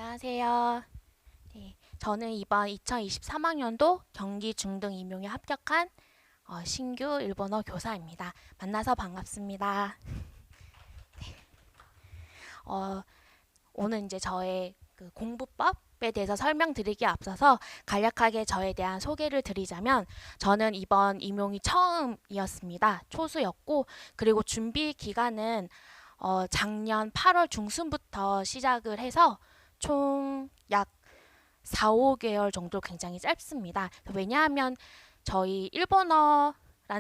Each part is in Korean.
안녕하세요. 네, 저는 이번 2023학년도 경기 중등 임용에 합격한 신규 일본어 교사입니다. 만나서 반갑습니다. 어, 오늘 이제 저의 그 공부법에 대해서 설명드리기에 앞서서 간략하게 저에 대한 소개를 드리자면, 저는 이번 임용이 처음이었습니다. 초수였고, 그리고 준비 기간은 작년 8월 중순부터 시작을 해서 총 약 4, 5개월 정도 굉장히 짧습니다. 왜냐하면 저희 일본어란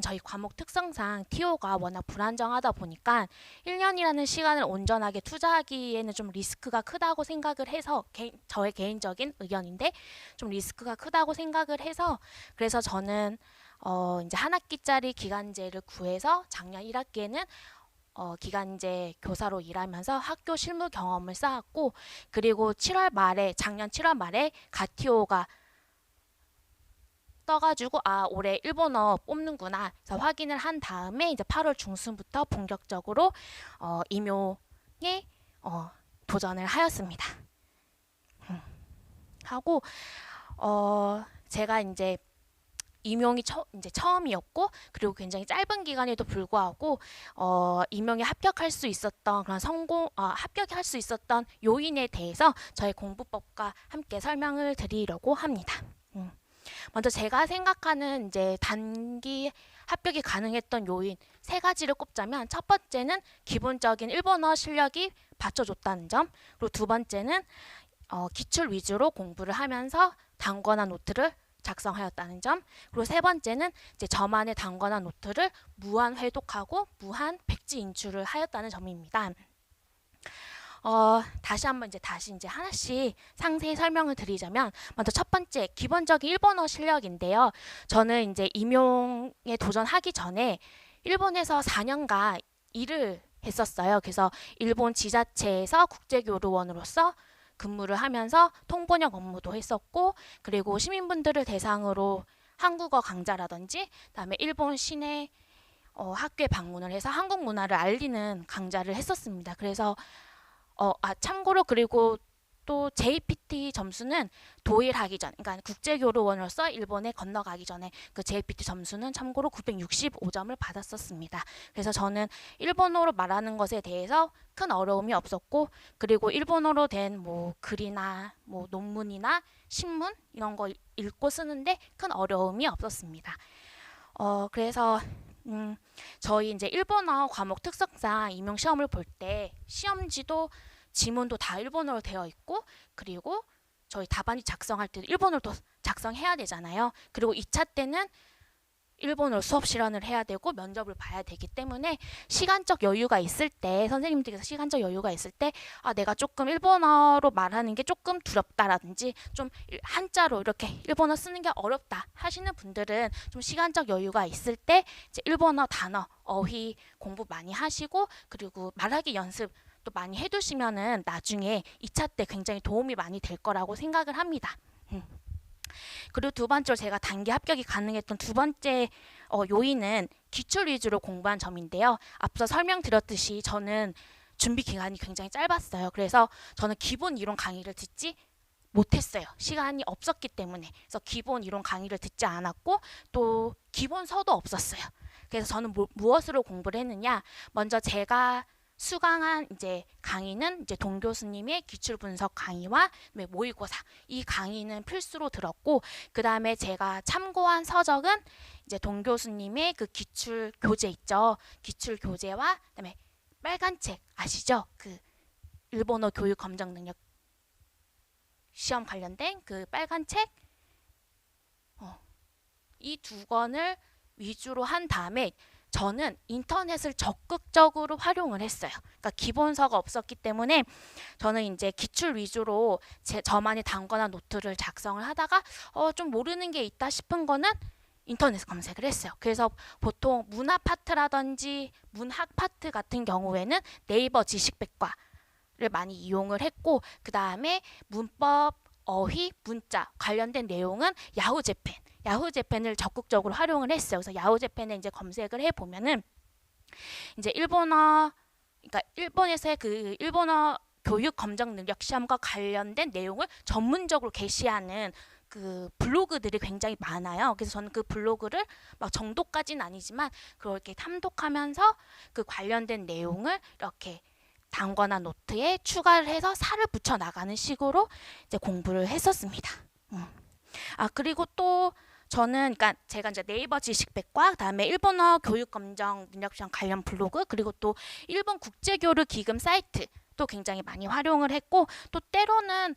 저희 과목 특성상 TO가 워낙 불안정하다 보니까 1년이라는 시간을 온전하게 투자하기에는 좀 리스크가 크다고 생각을 해서, 저의 개인적인 의견인데 좀 리스크가 크다고 생각을 해서, 그래서 저는 이제 한 학기짜리 기간제를 구해서 작년 1학기에는 기간제 교사로 일하면서 학교 실무 경험을 쌓았고, 그리고 작년 7월 말에 가티오가 떠가지고 올해 일본어 뽑는구나 그래서 확인을 한 다음에 이제 8월 중순부터 본격적으로 임용에 도전을 하였습니다. 하고 제가 이제 임용이 이제 처음이었고, 그리고 굉장히 짧은 기간에도 불구하고 임용에 합격할 수 있었던 그런 합격할 수 있었던 요인에 대해서 저의 공부법과 함께 설명을 드리려고 합니다. 먼저 제가 생각하는 이제 단기 합격이 가능했던 요인 세 가지를 꼽자면, 첫 번째는 기본적인 일본어 실력이 받쳐줬다는 점, 그리고 두 번째는 기출 위주로 공부를 하면서 단권화 노트를 작성하였다는 점, 그리고 세 번째는 이제 저만의 단권화 노트를 무한 회독하고 무한 백지 인출을 하였다는 점입니다. 다시 이제 하나씩 상세히 설명을 드리자면, 먼저 첫 번째 기본적인 일본어 실력인데요. 저는 이제 임용에 도전하기 전에 일본에서 4년간 일을 했었어요. 그래서 일본 지자체에서 국제교류원으로서 근무를 하면서 통번역 업무도 했었고, 그리고 시민분들을 대상으로 한국어 강좌라든지, 그다음에 일본 시내 학교에 방문을 해서 한국 문화를 알리는 강좌를 했었습니다. 그래서 참고로 그리고 또 JPT 점수는 도일하기 전, 그러니까 국제교류원으로서 일본에 건너가기 전에 그 JPT 점수는 참고로 965점을 받았었습니다. 그래서 저는 일본어로 말하는 것에 대해서 큰 어려움이 없었고, 그리고 일본어로 된 뭐 글이나 뭐 논문이나 신문 이런 거 읽고 쓰는데 큰 어려움이 없었습니다. 그래서 저희 이제 일본어 과목 특성상 임용 시험을 볼 때 시험지도 지문도 다 일본어로 되어 있고, 그리고 저희 답안지 작성할 때도 일본어로 작성해야 되잖아요. 그리고 2차 때는 일본어로 수업 실현을 해야 되고 면접을 봐야 되기 때문에 시간적 여유가 있을 때, 선생님들께서 시간적 여유가 있을 때 내가 조금 일본어로 말하는 게 조금 두렵다라든지 좀 한자로 이렇게 일본어 쓰는 게 어렵다 하시는 분들은 좀 시간적 여유가 있을 때 이제 일본어 단어, 어휘 공부 많이 하시고, 그리고 말하기 연습 또 많이 해두시면은 나중에 2차 때 굉장히 도움이 많이 될 거라고 생각을 합니다. 그리고 두 번째로 제가 단기 합격이 가능했던 두 번째 요인은 기출 위주로 공부한 점인데요. 앞서 설명드렸듯이 저는 준비 기간이 굉장히 짧았어요. 그래서 저는 기본 이론 강의를 듣지 못했어요. 시간이 없었기 때문에. 그래서 기본 이론 강의를 듣지 않았고, 또 기본서도 없었어요. 그래서 저는 무엇으로 공부를 했느냐, 먼저 제가 수강한 이제 강의는 이제 동 교수님의 기출 분석 강의와 모의고사, 이 강의는 필수로 들었고, 그 다음에 제가 참고한 서적은 이제 동 교수님의 그 기출 교재 있죠. 기출 교재와 그다음에 빨간 책 아시죠? 그 일본어 교육 검정 능력 시험 관련된 그 빨간 책, 이 두 권을 위주로 한 다음에 저는 인터넷을 적극적으로 활용을 했어요. 그러니까 기본서가 없었기 때문에 저는 이제 기출 위주로 저만의 단권화 노트를 작성을 하다가 좀 모르는 게 있다 싶은 거는 인터넷 검색을 했어요. 그래서 보통 문화 파트라든지 문학 파트 같은 경우에는 네이버 지식백과를 많이 이용을 했고, 그 다음에 문법, 어휘, 문자 관련된 내용은 야후재팬을 적극적으로 활용을 했어요. 그래서 야후재팬에 이제 검색을 해보면은 이제 일본어, 그러니까 일본에서의 그 일본어 교육 검정 능력 시험과 관련된 내용을 전문적으로 게시하는 그 블로그들이 굉장히 많아요. 그래서 저는 그 블로그를 막 정독까지는 아니지만 그렇게 탐독하면서 그 관련된 내용을 이렇게 단거나 노트에 추가를 해서 살을 붙여 나가는 식으로 이제 공부를 했었습니다. 그리고 또 저는 그러니까 제가 이제 네이버 지식백과 그다음에 일본어 교육 검정 능력 시험 관련 블로그 그리고 또 일본 국제교류 기금 사이트 또 굉장히 많이 활용을 했고 또 때로는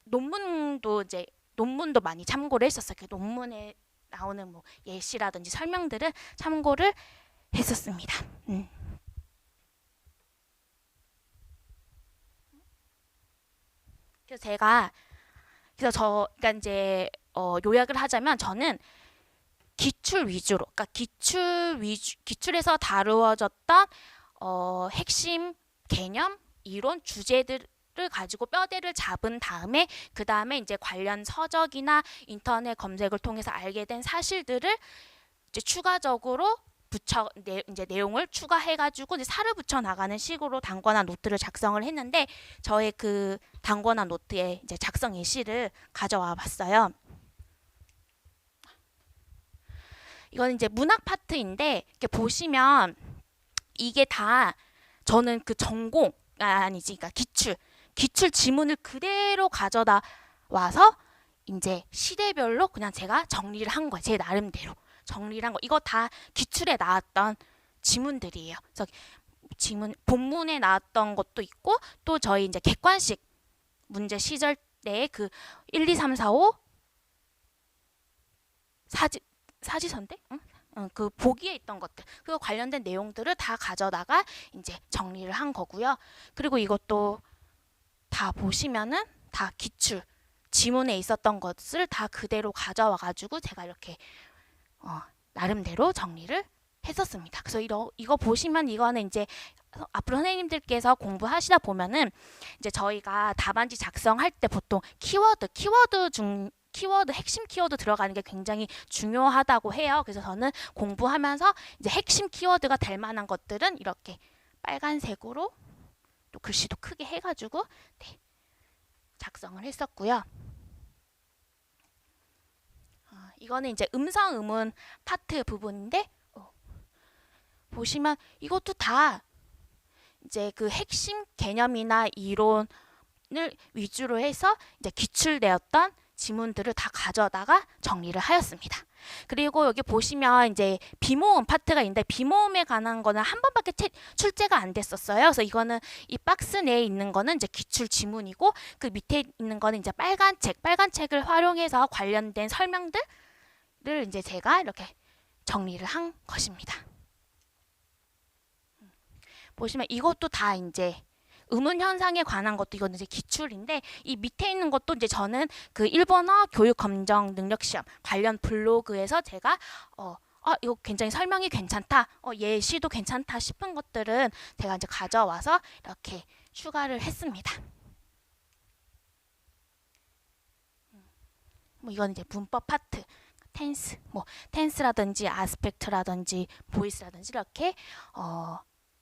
논문도 많이 참고를 했었어요. 그 논문에 나오는 뭐 예시라든지 설명들을 참고를 했었습니다. 그러니까 이제 요약을 하자면 저는 기출 위주로, 그러니까 기출에서 다루어졌던 핵심 개념, 이론, 주제들을 가지고 뼈대를 잡은 다음에 그 다음에 이제 관련 서적이나 인터넷 검색을 통해서 알게 된 사실들을 이제 추가적으로 이제 내용을 추가해가지고 이제 살을 붙여 나가는 식으로 단권화 노트를 작성을 했는데 저의 그 단권화 노트에 이제 작성 예시를 가져와 봤어요. 이건 이제 문학 파트인데 이렇게 보시면 이게 다 저는 그 그러니까 기출 지문을 그대로 가져다 와서 이제 시대별로 그냥 제가 정리를 한 거예요. 제 나름대로 정리를 한 거. 이거 다 기출에 나왔던 지문들이에요. 그래서 본문에 나왔던 것도 있고 또 저희 이제 객관식 문제 시절 때 그 1, 2, 3, 4, 5 사지선대? 그 보기에 있던 것들 그거 관련된 내용들을 다 가져다가 이제 정리를 한 거고요. 그리고 이것도 다 보시면은 다 기출 지문에 있었던 것을 다 그대로 가져와 가지고 제가 이렇게 나름대로 정리를 했었습니다. 그래서 이거 보시면 이거는 이제 앞으로 선생님들께서 공부하시다 보면은 이제 저희가 답안지 작성할 때 보통 핵심 키워드 들어가는 게 굉장히 중요하다고 해요. 그래서 저는 공부하면서 이제 핵심 키워드가 될 만한 것들은 이렇게 빨간색으로 또 글씨도 크게 해가지고 작성을 했었고요. 이거는 이제 음성 의문 파트 부분인데 보시면 이것도 다 이제 그 핵심 개념이나 이론을 위주로 해서 이제 기출되었던 지문들을 다 가져다가 정리를 하였습니다. 그리고 여기 보시면 이제 비모음 파트가 있는데 비모음에 관한 거는 한 번밖에 출제가 안 됐었어요. 그래서 이거는 이 박스 내에 있는 거는 이제 기출 지문이고 그 밑에 있는 거는 이제 빨간 책을 활용해서 관련된 설명들을 이제 제가 이렇게 정리를 한 것입니다. 보시면 이것도 다 이제 의문 현상에 관한 것도 이건 이제 기출인데 이 밑에 있는 것도 이제 저는 그 일본어 교육 검정 능력 시험 관련 블로그에서 제가 이거 굉장히 설명이 괜찮다, 예시도 괜찮다 싶은 것들은 제가 이제 가져와서 이렇게 추가를 했습니다. 뭐 이건 이제 문법 파트, 텐스라든지 아스펙트라든지 보이스라든지 이렇게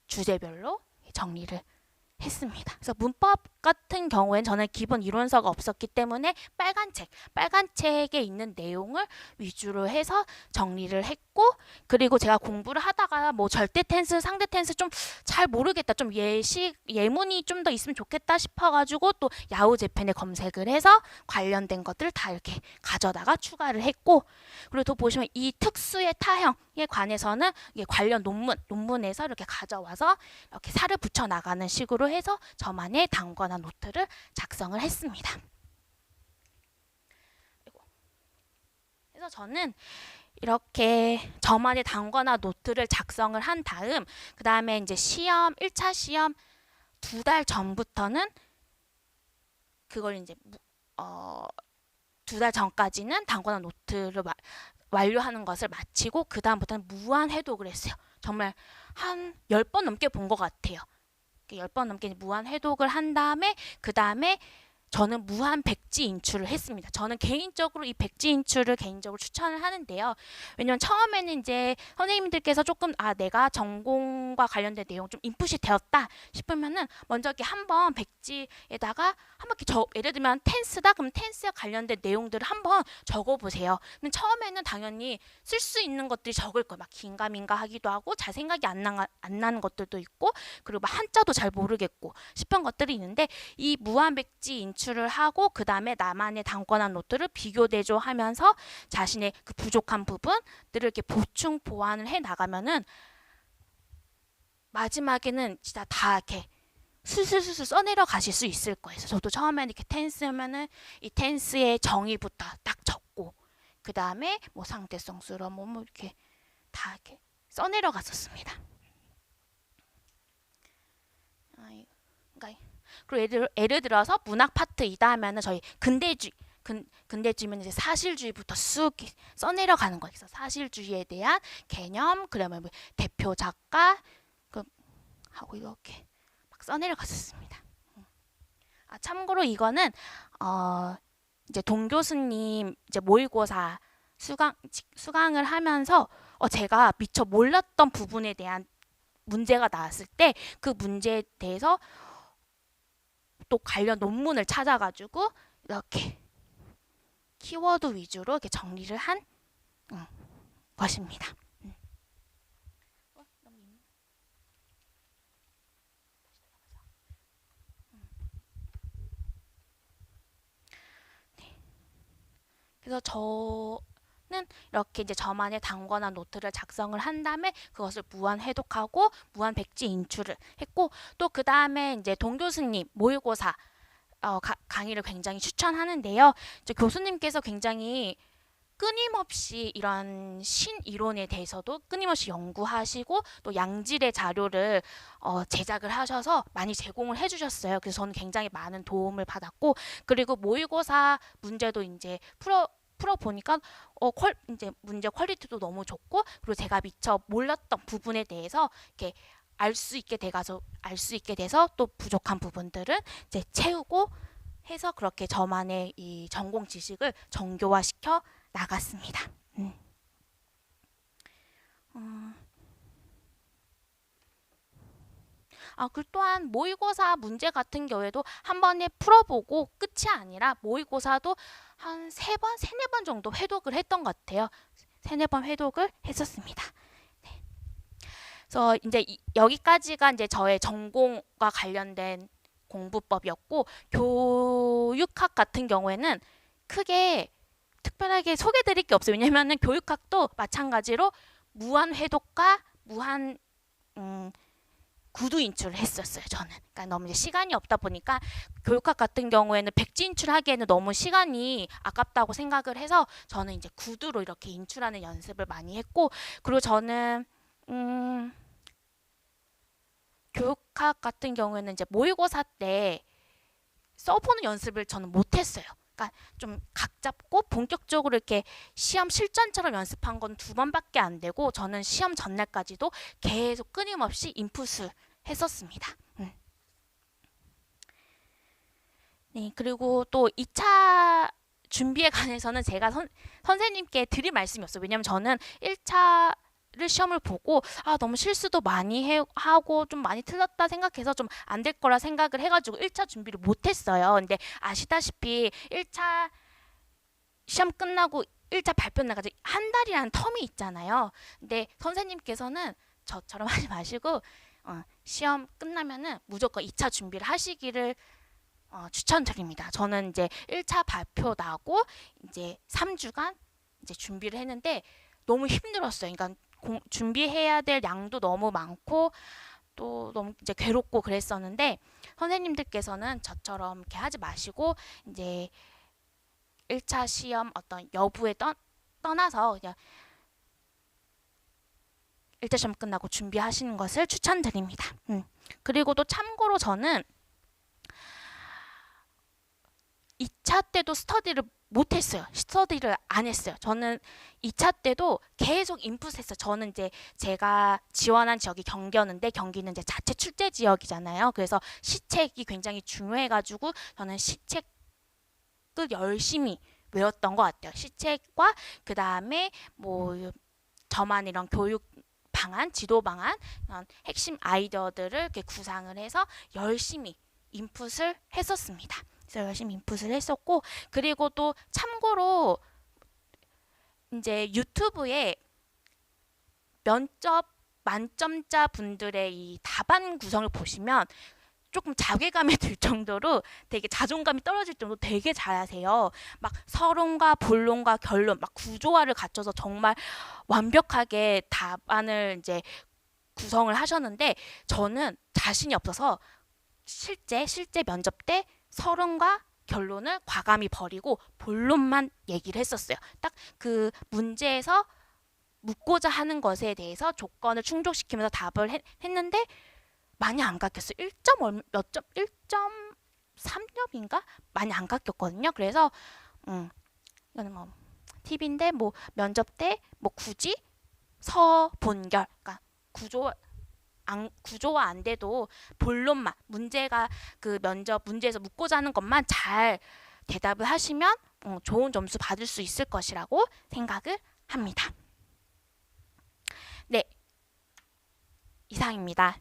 주제별로 정리를 했습니다. 그래서 문법 같은 경우엔 저는 기본 이론서가 없었기 때문에 빨간 책에 있는 내용을 위주로 해서 정리를 했고 그리고 제가 공부를 하다가 뭐 절대 텐스, 상대 텐스 좀 잘 모르겠다, 좀 예문이 좀 더 있으면 좋겠다 싶어가지고 또 야후 재팬에 검색을 해서 관련된 것들 다 이렇게 가져다가 추가를 했고 그리고 또 보시면 이 특수의 타형에 관해서는 관련 논문에서 이렇게 가져와서 이렇게 살을 붙여 나가는 식으로 해서 저만의 단권화 노트를 작성을 했습니다. 그래서 저는 이렇게 저만의 단권화 노트를 작성을 한 다음 그 다음에 이제 1차 시험 2달 전부터는 그걸 이제 2달 전까지는 단권화 노트를 완료하는 것을 마치고 그 다음부터는 무한 해독을 했어요. 정말 한 10번 넘게 본 것 같아요. 10번 넘게 무한 해독을 한 다음에 그 다음에 저는 무한 백지 인출을 했습니다. 저는 개인적으로 이 백지 인출을 개인적으로 추천을 하는데요. 왜냐면 처음에는 이제 선생님들께서 조금 내가 전공과 관련된 내용 좀 인풋이 되었다 싶으면은 먼저 이렇게 한번 백지에다가 한번 이렇게 예를 들면 텐스다 그럼 텐스에 관련된 내용들을 한번 적어보세요. 근데 처음에는 당연히 쓸 수 있는 것들이 적을 거예요. 막 긴가민가 하기도 하고 잘 생각이 안 나는 것들도 있고 그리고 막 한자도 잘 모르겠고 싶은 것들이 있는데 이 무한 백지 인출을 하고 그 다음에 나만의 단권한 노트를 비교 대조하면서 자신의 그 부족한 부분들을 이렇게 보충 보완을 해 나가면은 마지막에는 진짜 다 이렇게 술술술술 써내려 가실 수 있을 거예요. 저도 처음에는 이렇게 텐스면은 이 텐스의 정의부터 딱 적고 그 다음에 뭐 상대성 수로 뭐 이렇게 다 이렇게 써내려 갔었습니다. 그러니까 그리고 예를 들어서 문학 파트이다 하면은 저희 근대주의면 이제 사실주의부터 쑥 써내려 가는 거예요. 그래서 사실주의에 대한 개념, 그러면 뭐 대표 작가 하고 이렇게 막 써내려 갔었습니다. 참고로 이거는 이제 동 교수님 이제 모의고사 수강을 하면서 제가 미처 몰랐던 부분에 대한 문제가 나왔을 때 그 문제에 대해서 또 관련 논문을 찾아가지고 이렇게 키워드 위주로 이렇게 정리를 한 것입니다. 네. 그래서 저는 이렇게 이제 저만의 단권한 노트를 작성을 한 다음에 그것을 무한 해독하고 무한 백지 인출을 했고 또 그 다음에 이제 동 교수님 모의고사 강의를 굉장히 추천하는데요. 이제 교수님께서 굉장히 끊임없이 이런 신이론에 대해서도 끊임없이 연구하시고 또 양질의 자료를 제작을 하셔서 많이 제공을 해주셨어요. 그래서 저는 굉장히 많은 도움을 받았고 그리고 모의고사 문제도 이제 풀어 보니까 이제 문제 퀄리티도 너무 좋고 그리고 제가 미처 몰랐던 부분에 대해서 이렇게 알 수 있게 돼서 또 부족한 부분들은 이제 채우고 해서 그렇게 저만의 이 전공 지식을 정교화시켜 나갔습니다. 그 또한 모의고사 문제 같은 경우에도 한 번에 풀어보고 끝이 아니라 모의고사도 한 3번, 4번 정도 회독을 했던 것 같아요. 3-4번 회독을 했었습니다. 네. 그래서 이제 여기까지가 이제 저의 전공과 관련된 공부법이었고 교육학 같은 경우에는 크게 특별하게 소개드릴 게 없어요. 왜냐면은 교육학도 마찬가지로 무한 회독과 무한 구두 인출을 했었어요. 저는. 그러니까 너무 이제 시간이 없다 보니까 교육학 같은 경우에는 백지 인출하기에는 너무 시간이 아깝다고 생각을 해서 저는 이제 구두로 이렇게 인출하는 연습을 많이 했고 그리고 저는 교육학 같은 경우에는 이제 모의고사 때 써보는 연습을 저는 못했어요. 그러니까 좀 각 잡고 본격적으로 이렇게 시험 실전처럼 연습한 건 2번밖에 안 되고 저는 시험 전날까지도 계속 끊임없이 인풋을 했었습니다. 네, 그리고 또 2차 준비에 관해서는 제가 선생님께 드릴 말씀이 없어요. 왜냐면 저는 1차 시험을 보고 너무 실수도 많이 하고 좀 많이 틀렸다 생각해서 좀 안 될 거라 생각을 해가지고 1차 준비를 못했어요. 근데 아시다시피 1차 시험 끝나고 1차 발표 나가지고 한 달이라는 텀이 있잖아요. 근데 선생님께서는 저처럼 하지 마시고 시험 끝나면은 무조건 2차 준비를 하시기를 추천드립니다. 저는 이제 1차 발표 나고 이제 3주간 이제 준비를 했는데 너무 힘들었어요. 그러니까 준비해야 될 양도 너무 많고 또 너무 이제 괴롭고 그랬었는데 선생님들께서는 저처럼 이렇게 하지 마시고 이제 1차 시험 어떤 여부에 떠나서 그냥 1차 시험 끝나고 준비하시는 것을 추천드립니다. 그리고 또 참고로 저는 2차 때도 스터디를 못했어요. 스터디를 안 했어요. 저는 2차 때도 계속 인풋했어요. 저는 이제 제가 지원한 지역이 경기였는데 경기는 이제 자체 출제 지역이잖아요. 그래서 시책이 굉장히 중요해가지고 저는 시책 열심히 외웠던 것 같아요. 시책과 그 다음에 뭐 저만 이런 교육 방안, 지도 방안, 이런 핵심 아이디어들을 이렇게 구상을 해서 열심히 인풋을 했었습니다. 그래서 열심히 인풋을 했었고, 그리고 또 참고로 이제 유튜브에 면접 만점자 분들의 이 답안 구성을 보시면 조금 자괴감이 들 정도로 되게 자존감이 떨어질 정도로 되게 잘하세요. 막 서론과 본론과 결론, 막 구조화를 갖춰서 정말 완벽하게 답안을 이제 구성을 하셨는데, 저는 자신이 없어서 실제 면접 때 서론과 결론을 과감히 버리고 본론만 얘기를 했었어요. 딱 그 문제에서 묻고자 하는 것에 대해서 조건을 충족시키면서 답을 했는데 많이 안 깎였어요. 1점 몇 점? 1.3점인가? 많이 안 깎였거든요. 그래서 이거는 뭐 팁인데, 뭐 면접 때 뭐 굳이 서본결, 그러니까 구조화 안 돼도 본론만, 문제가 그 면접 문제에서 묻고자 하는 것만 잘 대답을 하시면 좋은 점수 받을 수 있을 것이라고 생각을 합니다. 네, 이상입니다.